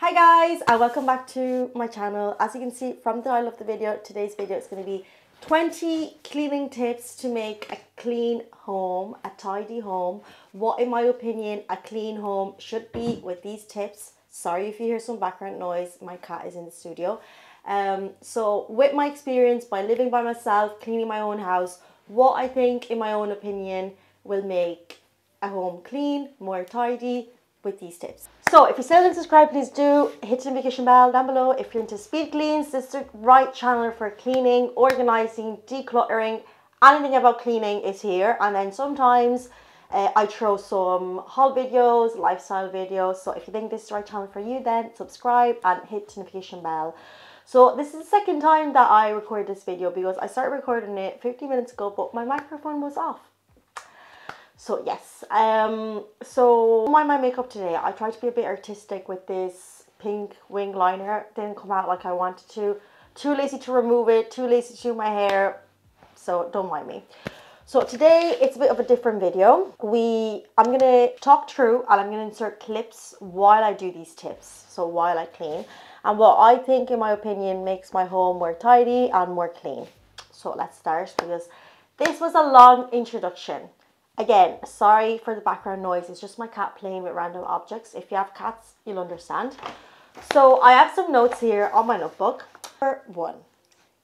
Hi guys, and welcome back to my channel. As you can see from the title of the video, today's video is going to be 20 cleaning tips to make a clean home, a tidy home. What in my opinion a clean home should be with these tips. Sorry if you hear some background noise, my cat is in the studio. So with my experience by living by myself, cleaning my own house, what I think in my own opinion will make a home clean, more tidy with these tips. So if you still haven't subscribed, please do hit the notification bell down below. If you're into speed cleans, this is the right channel for cleaning, organizing, decluttering. Anything about cleaning is here. And then sometimes I throw some haul videos, lifestyle videos. So if you think this is the right channel for you, then subscribe and hit the notification bell. So this is the second time that I recorded this video because I started recording it 15 minutes ago, but my microphone was off. So yes, so my makeup today, I tried to be a bit artistic with this pink wing liner. Didn't come out like I wanted to. Too lazy to remove it, too lazy to do my hair, so don't mind me. So today it's a bit of a different video. I'm gonna talk through and I'm gonna insert clips while I do these tips. So while I clean, and what I think in my opinion makes my home more tidy and more clean. So let's start because this was a long introduction. Again, sorry for the background noise, it's just my cat playing with random objects. If you have cats, you'll understand. So I have some notes here on my notebook. Number 1,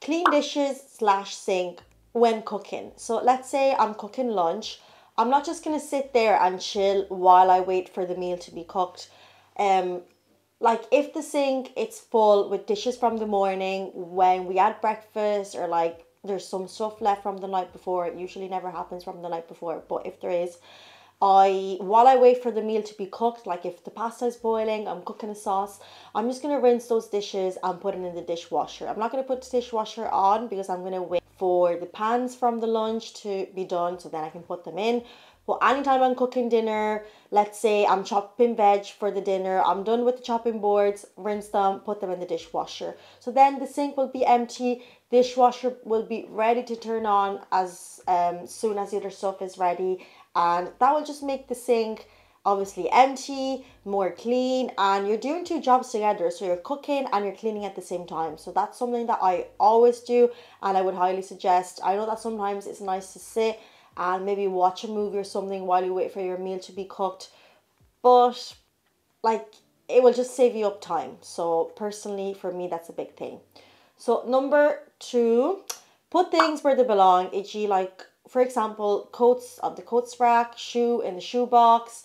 clean dishes / sink when cooking. So let's say I'm cooking lunch. I'm not just going to sit there and chill while I wait for the meal to be cooked. Like if the sink it's full with dishes from the morning when we had breakfast, or like there's some stuff left from the night before. It usually never happens from the night before, but if there is, while I wait for the meal to be cooked, like if the pasta is boiling, I'm cooking a sauce, I'm just going to rinse those dishes and put it in the dishwasher. I'm not going to put the dishwasher on because I'm going to wait for the pans from the lunch to be done so then I can put them in. But anytime I'm cooking dinner, let's say I'm chopping veg for the dinner, I'm done with the chopping boards, rinse them, put them in the dishwasher. So then the sink will be empty, dishwasher will be ready to turn on as soon as the other stuff is ready. And that will just make the sink obviously empty, more clean, and you're doing 2 jobs together. So you're cooking and you're cleaning at the same time. So that's something that I always do and I would highly suggest. I know that sometimes it's nice to sit and maybe watch a movie or something while you wait for your meal to be cooked, but like it will just save you up time. So personally for me that's a big thing. So number 2, put things where they belong, e.g. like for example coats on the coats rack, shoe in the shoe box.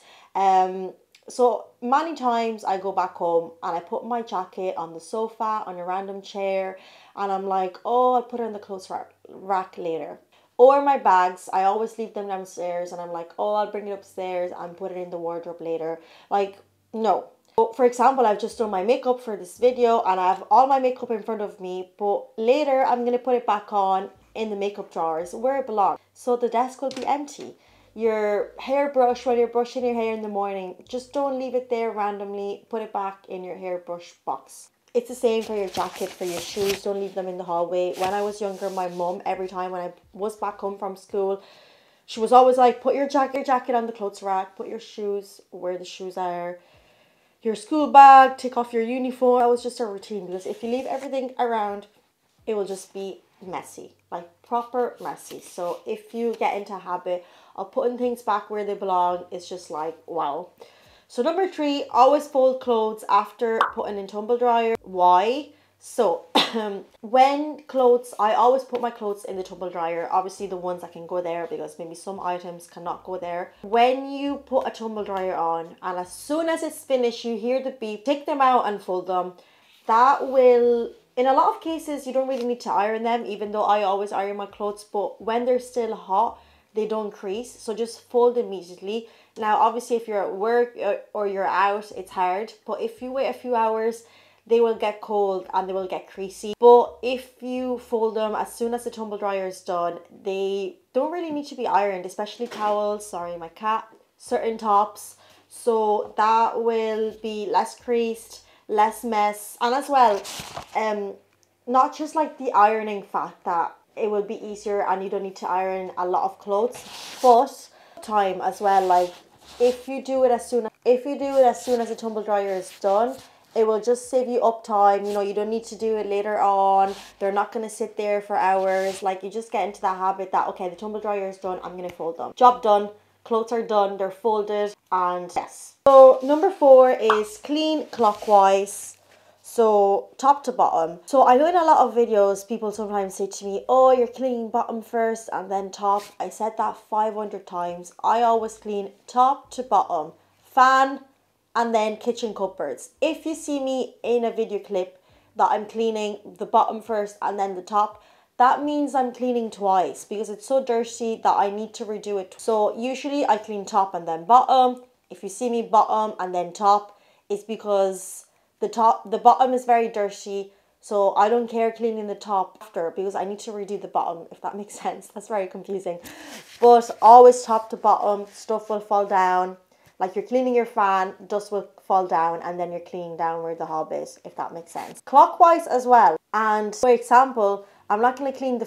So many times I go back home and I put my jacket on the sofa on a random chair and I'm like, oh, I'll put it in the clothes rack later. Or my bags, I always leave them downstairs and I'm like, oh, I'll bring it upstairs and put it in the wardrobe later. Like, no. So, for example, I've just done my makeup for this video and I have all my makeup in front of me, but later I'm going to put it back on in the makeup drawers where it belongs. So the desk will be empty. Your hairbrush, when you're brushing your hair in the morning, just don't leave it there randomly. Put it back in your hairbrush box. It's the same for your jacket, for your shoes. Don't leave them in the hallway. When I was younger, my mum, every time when I was back home from school, she was always like, put your jacket on the clothes rack, put your shoes where the shoes are, your school bag, take off your uniform. That was just a routine because if you leave everything around, it will just be messy, like proper messy. So if you get into a habit of putting things back where they belong, it's just like, wow. So number 3, always fold clothes after putting in tumble dryer. Why? So when clothes, I always put my clothes in the tumble dryer. Obviously the ones that can go there because maybe some items cannot go there. When you put a tumble dryer on and as soon as it's finished, you hear the beep, take them out and fold them. That will, in a lot of cases, you don't really need to iron them, even though I always iron my clothes. But when they're still hot, they don't crease. So just fold immediately. Now, obviously, if you're at work or you're out, it's hard. But if you wait a few hours, they will get cold and they will get creasy. But if you fold them as soon as the tumble dryer is done, they don't really need to be ironed, especially towels. Sorry, my cat. Certain tops. So that will be less creased, less mess. And as well, not just like the ironing fact that it will be easier and you don't need to iron a lot of clothes, but time as well. Like if you do it as soon as the tumble dryer is done, It will just save you up time. You know, you don't need to do it later on. They're not going to sit there for hours. Like, you just get into that habit that, okay, the tumble dryer is done, I'm going to fold them. Job done. Clothes are done. They're folded. And yes. So number 4 is clean clockwise. So top to bottom. So I know in a lot of videos, people sometimes say to me, oh, you're cleaning bottom first and then top. I said that 500 times. I always clean top to bottom. Fan, and then kitchen cupboards. If you see me in a video clip that I'm cleaning the bottom first and then the top, that means I'm cleaning twice because it's so dirty that I need to redo it. So usually I clean top and then bottom. If you see me bottom and then top, it's because the bottom is very dirty. So I don't care cleaning the top after because I need to redo the bottom, if that makes sense. That's very confusing. But always top to bottom, stuff will fall down. Like you're cleaning your fan, dust will fall down, and then you're cleaning down where the hob is, if that makes sense. Clockwise as well. And for example, I'm not going to clean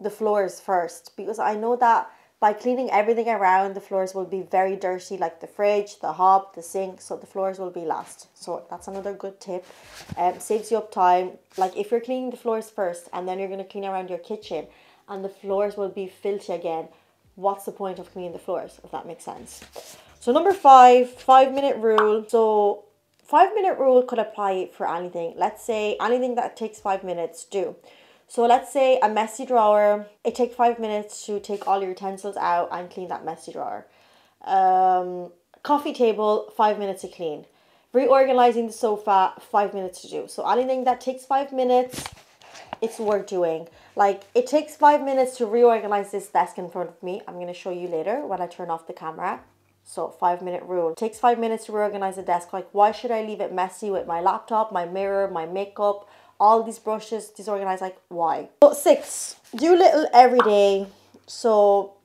the floors first because I know that by cleaning everything around, the floors will be very dirty, like the fridge, the hob, the sink, so the floors will be last. So that's another good tip. Saves you up time. Like if you're cleaning the floors first and then you're going to clean around your kitchen and the floors will be filthy again, what's the point of cleaning the floors, if that makes sense? So number 5, 5-minute rule. So 5-minute rule could apply for anything. Let's say anything that takes 5 minutes, do. So let's say a messy drawer. It takes 5 minutes to take all your utensils out and clean that messy drawer. Coffee table, 5 minutes to clean. Reorganizing the sofa, 5 minutes to do. So anything that takes 5 minutes, it's worth doing. Like it takes 5 minutes to reorganize this desk in front of me. I'm going to show you later when I turn off the camera. So 5-minute rule. It takes 5 minutes to reorganize the desk. Like why should I leave it messy with my laptop, my mirror, my makeup, all these brushes disorganized? Like why? So 6, do little every day. So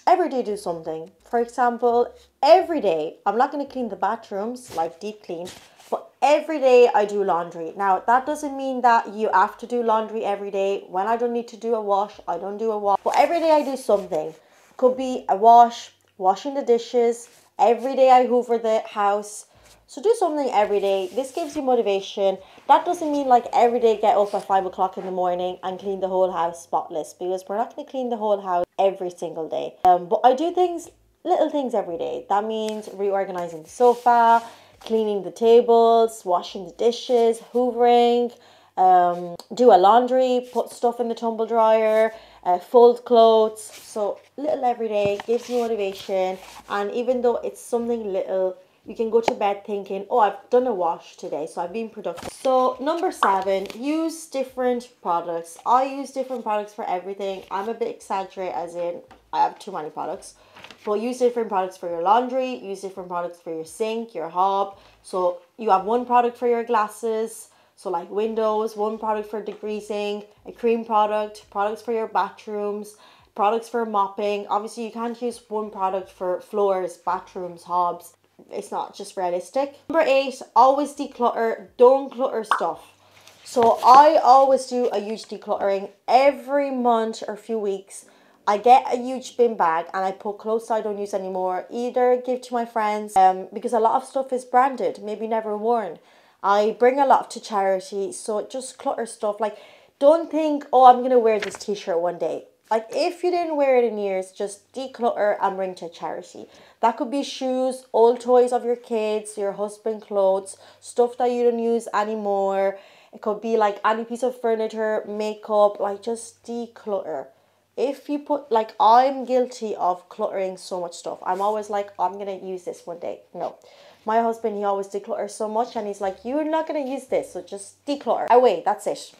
every day do something. For example, every day, I'm not going to clean the bathrooms like deep clean, but every day I do laundry. Now that doesn't mean that you have to do laundry every day. When I don't need to do a wash, I don't do a wash. But every day I do something. Could be a wash, washing the dishes. Every day I hoover the house. So do something every day. This gives you motivation. That doesn't mean like every day get up at 5 o'clock in the morning and clean the whole house spotless, because we're not going to clean the whole house every single day. But I do little things every day. That means reorganizing the sofa, cleaning the tables, washing the dishes, hoovering, do a laundry, put stuff in the tumble dryer, fold clothes. So little every day gives you motivation. And even though it's something little, you can go to bed thinking, oh, I've done a wash today, so I've been productive. So number 7, use different products. I use different products for everything. I'm a bit exaggerated as in I have too many products. But use different products for your laundry, use different products for your sink, your hob. So you have one product for your glasses, so like windows, one product for degreasing, a cream product, products for your bathrooms, products for mopping. Obviously you can't use one product for floors, bathrooms, hobs. It's not just realistic. Number 8, always declutter. Don't clutter stuff. So I always do a huge decluttering every month or few weeks. I get a huge bin bag and I put clothes I don't use anymore, either give to my friends, because a lot of stuff is branded, maybe never worn. I bring a lot to charity, so just clutter stuff. Like don't think, oh, I'm gonna wear this t-shirt one day. Like if you didn't wear it in years, just declutter and bring to charity. That could be shoes, old toys of your kids, your husband clothes, stuff that you don't use anymore. It could be like any piece of furniture, makeup, like just declutter. If you put, like I'm guilty of cluttering so much stuff. I'm always like, I'm going to use this one day. No. My husband, he always declutters so much and he's like, you're not going to use this, so just declutter. Away, that's it.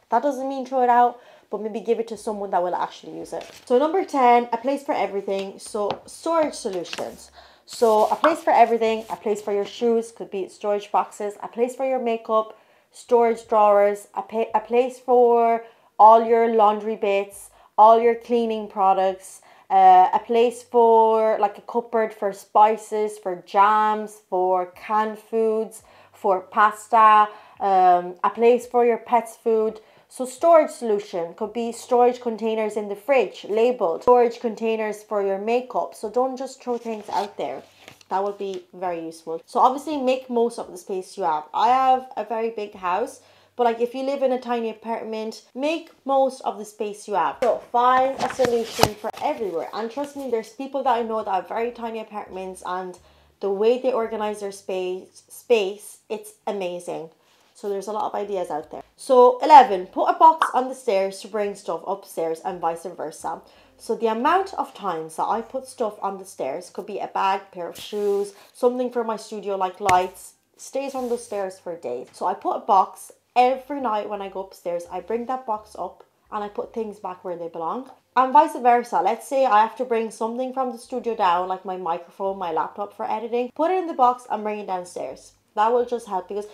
That doesn't mean throw it out, but maybe give it to someone that will actually use it. So number 10, a place for everything. So storage solutions. So a place for everything, a place for your shoes, could be storage boxes, a place for your makeup, storage drawers, a place for all your laundry bits, all your cleaning products, a place for like a cupboard for spices, for jams, for canned foods, for pasta, a place for your pet's food. So storage solution could be storage containers in the fridge, labeled, storage containers for your makeup. So don't just throw things out there. That would be very useful. So obviously make most of the space you have. I have a very big house, but like if you live in a tiny apartment, make most of the space you have. So find a solution for everywhere. And trust me, there's people that I know that have very tiny apartments, and the way they organize their space, it's amazing. So there's a lot of ideas out there. So 11, put a box on the stairs to bring stuff upstairs and vice versa. So the amount of times that I put stuff on the stairs, could be a bag, pair of shoes, something for my studio like lights, stays on the stairs for days. So I put a box every night when I go upstairs. I bring that box up and I put things back where they belong. And vice versa. Let's say I have to bring something from the studio down, like my microphone, my laptop for editing. Put it in the box and bring it downstairs. That will just help, because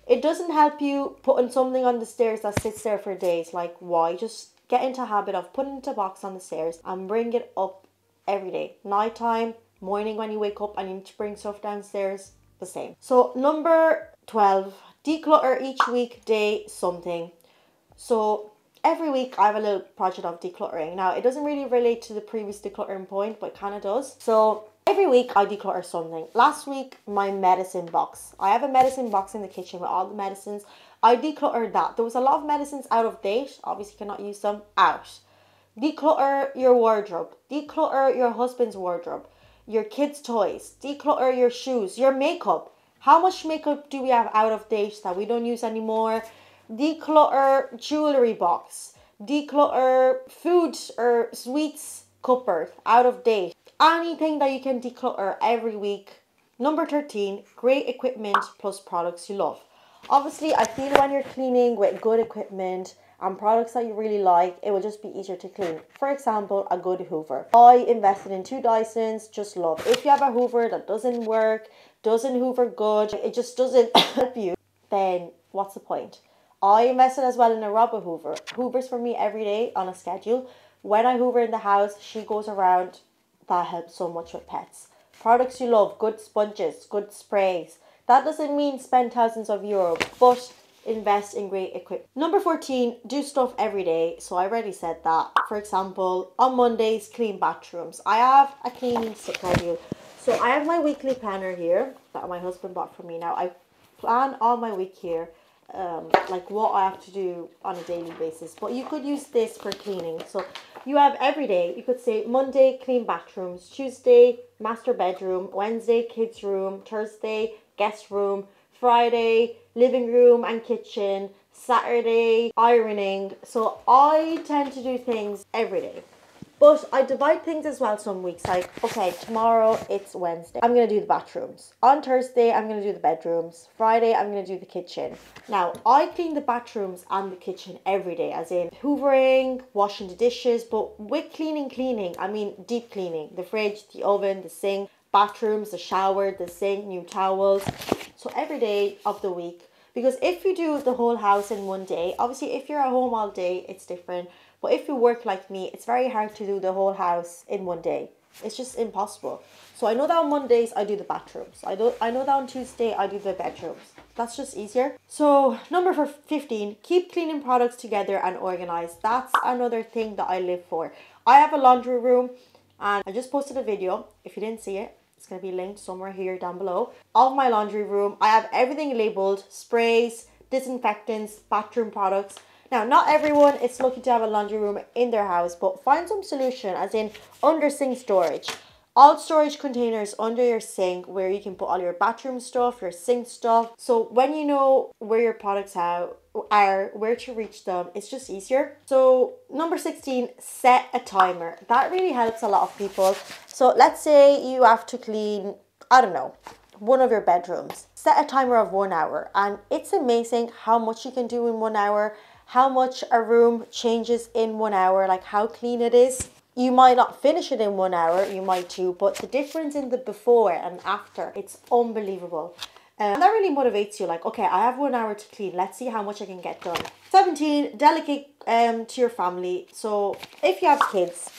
it doesn't help you putting something on the stairs that sits there for days. Like, why? Just get into a habit of putting it in a box on the stairs and bring it up every day. Nighttime, morning when you wake up and you need to bring stuff downstairs, the same. So number 12, declutter each week, day, something. So every week I have a little project of decluttering. Now, it doesn't really relate to the previous decluttering point, but it kind of does. So every week I declutter something. Last week, my medicine box. I have a medicine box in the kitchen with all the medicines. I decluttered that. There was a lot of medicines out of date. Obviously, cannot use them. Out. Declutter your wardrobe. Declutter your husband's wardrobe. Your kids' toys. Declutter your shoes. Your makeup. How much makeup do we have out of date that we don't use anymore? Declutter jewelry box. Declutter food or sweets cupboard. Out of date. Anything that you can declutter every week. Number 13, great equipment plus products you love. Obviously, I feel when you're cleaning with good equipment and products that you really like, it will just be easier to clean. For example, a good Hoover. I invested in 2 Dysons, just love. If you have a Hoover that doesn't work, doesn't Hoover good, it just doesn't help you, then what's the point? I invested as well in a rubber Hoover. Hoovers for me every day on a schedule. When I Hoover in the house, she goes around. That helps so much with pets. Products you love, good sponges, good sprays. That doesn't mean spend thousands of euros, but invest in great equipment. Number 14, do stuff every day. So I already said that. For example, on Mondays, clean bathrooms. I have a cleaning schedule. So I have my weekly planner here that my husband bought for me. Now I plan all my week here, like what I have to do on a daily basis. But you could use this for cleaning. So you have every day. You could say Monday, clean bathrooms. Tuesday, master bedroom. Wednesday, kids room. Thursday, guest room. Friday, living room and kitchen. Saturday, ironing. So I tend to do things every day. But I divide things as well some weeks. Like, okay, tomorrow it's Wednesday. I'm going to do the bathrooms. On Thursday, I'm going to do the bedrooms. Friday, I'm going to do the kitchen. Now, I clean the bathrooms and the kitchen every day. As in hoovering, washing the dishes. But with cleaning, I mean deep cleaning. The fridge, the oven, the sink, bathrooms, the shower, the sink, new towels. So every day of the week. Because if you do the whole house in one day, obviously if you're at home all day, it's different. But if you work like me, it's very hard to do the whole house in one day. It's just impossible. So I know that on Mondays, I do the bathrooms. I know that on Tuesday, I do the bedrooms. That's just easier. So number 15, keep cleaning products together and organize. That's another thing that I live for. I have a laundry room and I just posted a video. If you didn't see it, it's going to be linked somewhere here down below. Of my laundry room, I have everything labeled. Sprays, disinfectants, bathroom products. Now, not everyone is lucky to have a laundry room in their house, but find some solution, as in under sink storage. All storage containers under your sink where you can put all your bathroom stuff, your sink stuff. So when you know where your products are, where to reach them, it's just easier. So number 16, set a timer. That really helps a lot of people. So let's say you have to clean, I don't know, one of your bedrooms. Set a timer of 1 hour, and it's amazing how much you can do in 1 hour. How much a room changes in 1 hour, like how clean it is. You might not finish it in 1 hour, you might too, but the difference in the before and after, it's unbelievable. And that really motivates you, like, okay, I have 1 hour to clean, let's see how much I can get done. 17, delegate to your family. So if you have kids,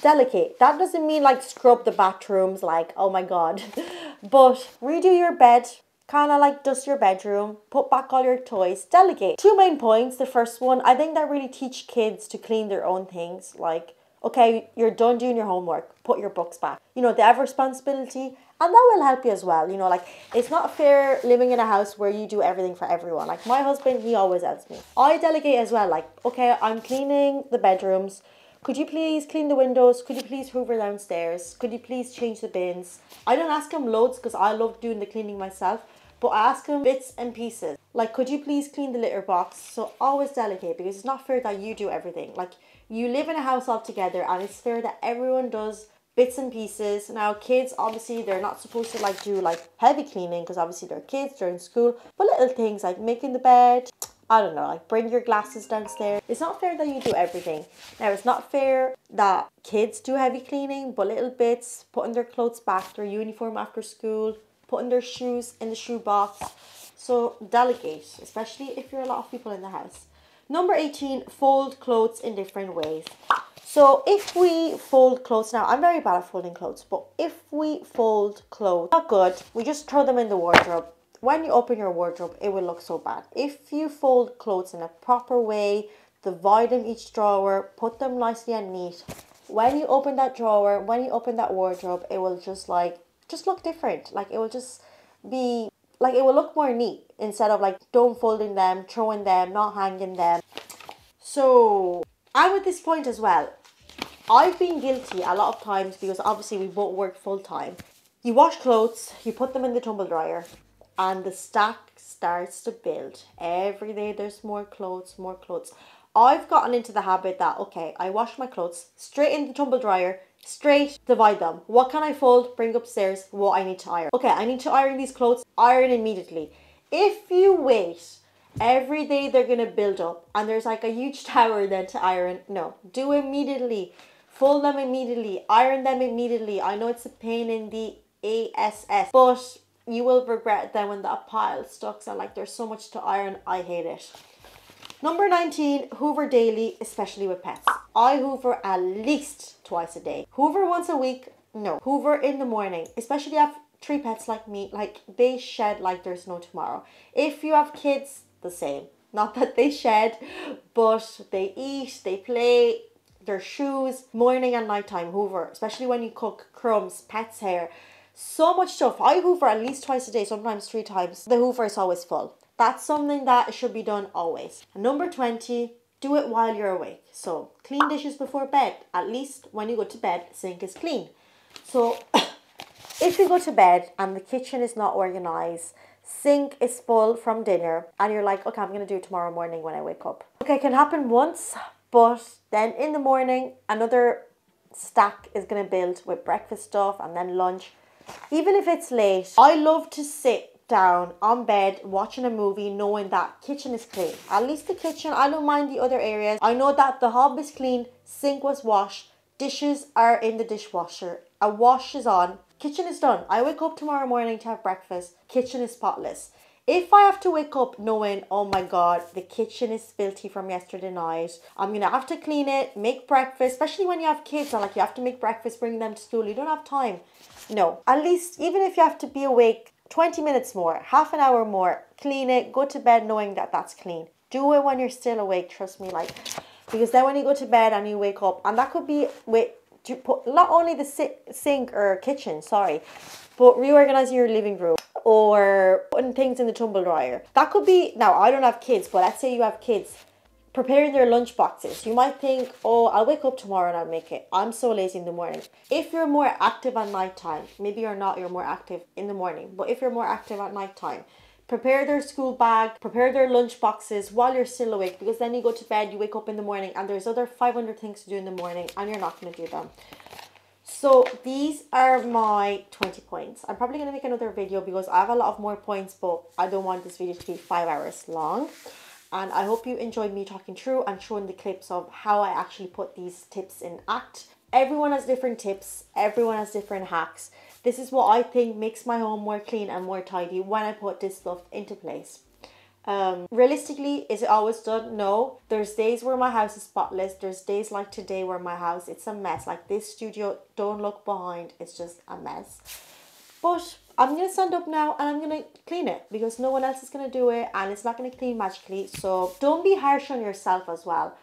delegate. That doesn't mean like scrub the bathrooms, like, oh my God, but redo your bed. Kind of like dust your bedroom, put back all your toys, delegate. 2 main points. The first one, I think that really teach kids to clean their own things. Like, okay, you're done doing your homework, put your books back. You know, they have responsibility And that will help you as well. You know, like, it's not fair living in a house where you do everything for everyone. Like, my husband, he always helps me. I delegate as well. Like, okay, I'm cleaning the bedrooms. Could you please clean the windows? Could you please hoover downstairs? Could you please change the bins? I don't ask him loads because I love doing the cleaning myself. But I ask him bits and pieces. Like, could you please clean the litter box? So always delegate, because it's not fair that you do everything. Like, you live in a house all together, and it's fair that everyone does bits and pieces. Now, kids, obviously, they're not supposed to like do like heavy cleaning because obviously they're kids, they're in school. But little things like making the bed, I don't know, like bring your glasses downstairs. It's not fair that you do everything. Now, it's not fair that kids do heavy cleaning, but little bits, putting their clothes back, their uniform after school, putting their shoes in the shoe box. So delegate, especially if you're a lot of people in the house. Number 18, fold clothes in different ways. So if we fold clothes, now I'm very bad at folding clothes, but if we fold clothes, not good, we just throw them in the wardrobe. When you open your wardrobe, it will look so bad. If you fold clothes in a proper way, divide them each drawer, put them nicely and neat, when you open that drawer, when you open that wardrobe, it will just look different. Like, it will just be, like, it will look more neat instead of like don't folding them, throwing them, not hanging them. So I'm at this point as well. I've been guilty a lot of times because obviously we both work full time. You wash clothes, you put them in the tumble dryer, and the stack starts to build. Every day there's more clothes, more clothes. I've gotten into the habit that, okay, I wash my clothes straight in the tumble dryer, straight divide them. What can I fold, bring upstairs, what I need to iron. Okay, I need to iron these clothes, iron immediately. If you wait, every day they're going to build up and there's like a huge tower then to iron. No, do immediately. Fold them immediately, iron them immediately. I know it's a pain in the ass, but you will regret them when that pile stuck and like there's so much to iron. I hate it. Number 19, Hoover Daily, especially with pets. I hoover at least twice a day. Hoover once a week, no. Hoover in the morning, especially if you have 3 pets like me, like they shed like there's no tomorrow. If you have kids, the same. Not that they shed, but they eat, they play, their shoes, morning and nighttime hoover, especially when you cook, crumbs, pets' hair, so much stuff. I hoover at least twice a day, sometimes 3 times. The hoover is always full. That's something that should be done always. And number 20, do it while you're awake. So clean dishes before bed. At least when you go to bed, sink is clean. So if you go to bed and the kitchen is not organized, sink is full from dinner, and you're like, okay, I'm going to do it tomorrow morning when I wake up. Okay, it can happen once, but then in the morning, another stack is going to build with breakfast stuff and then lunch. Even if it's late, I love to sit down on bed watching a movie knowing that kitchen is clean. At least the kitchen, I don't mind the other areas. I know that the hob is clean, sink was washed, dishes are in the dishwasher, a wash is on, kitchen is done. I wake up tomorrow morning to have breakfast, kitchen is spotless. If I have to wake up knowing, oh my God, the kitchen is filthy from yesterday night, I'm going to have to clean it, make breakfast, especially when you have kids and like you have to make breakfast, bring them to school, you don't have time. No, at least even if you have to be awake 20 minutes more, half an hour more, clean it, go to bed knowing that that's clean. Do it when you're still awake, trust me, like, because then when you go to bed and you wake up, and that could be with, to put, not only the sink or kitchen, sorry, but reorganizing your living room or putting things in the tumble dryer. That could be, now I don't have kids, but let's say you have kids, preparing their lunch boxes. You might think, oh, I'll wake up tomorrow and I'll make it. I'm so lazy in the morning. If you're more active at night time, maybe you're not, you're more active in the morning, but if you're more active at night time, prepare their school bag, prepare their lunch boxes while you're still awake, because then you go to bed, you wake up in the morning and there's other 500 things to do in the morning and you're not going to do them. So these are my 20 points. I'm probably going to make another video because I have a lot of more points, but I don't want this video to be 5 hours long. And I hope you enjoyed me talking through and showing the clips of how I actually put these tips in act. Everyone has different tips. Everyone has different hacks. This is what I think makes my home more clean and more tidy when I put this stuff into place. Realistically, is it always done? No. There's days where my house is spotless. There's days like today where my house, it's a mess. Like this studio, don't look behind. It's just a mess. But I'm going to stand up now and I'm going to clean it because no one else is going to do it and it's not going to clean magically. So don't be harsh on yourself as well.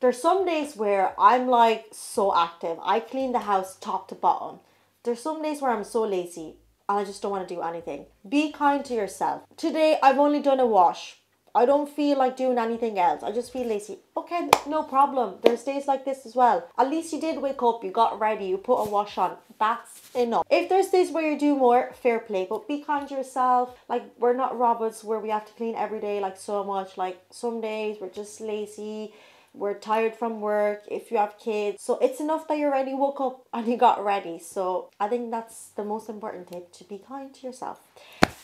There's some days where I'm like so active. I clean the house top to bottom. There's some days where I'm so lazy. and I just don't want to do anything. Be kind to yourself. Today, I've only done a wash. I don't feel like doing anything else. I just feel lazy. Okay, no problem. There's days like this as well. At least you did wake up, you got ready, you put a wash on. That's enough. If there's days where you do more, fair play, but be kind to yourself. Like, we're not robots where we have to clean every day like so much. Like, some days we're just lazy. We're tired from work if you have kids. So it's enough that you already woke up and you got ready. So I think that's the most important tip, to be kind to yourself.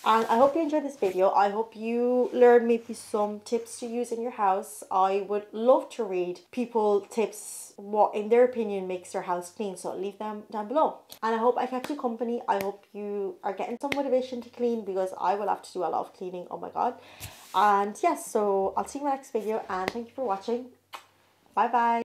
And I hope you enjoyed this video. I hope you learned maybe some tips to use in your house. I would love to read people tips, what in their opinion makes their house clean. So leave them down below. And I hope I kept you company. I hope you are getting some motivation to clean, because I will have to do a lot of cleaning. Oh my god. And yes, so I'll see you in my next video, and thank you for watching. Bye bye.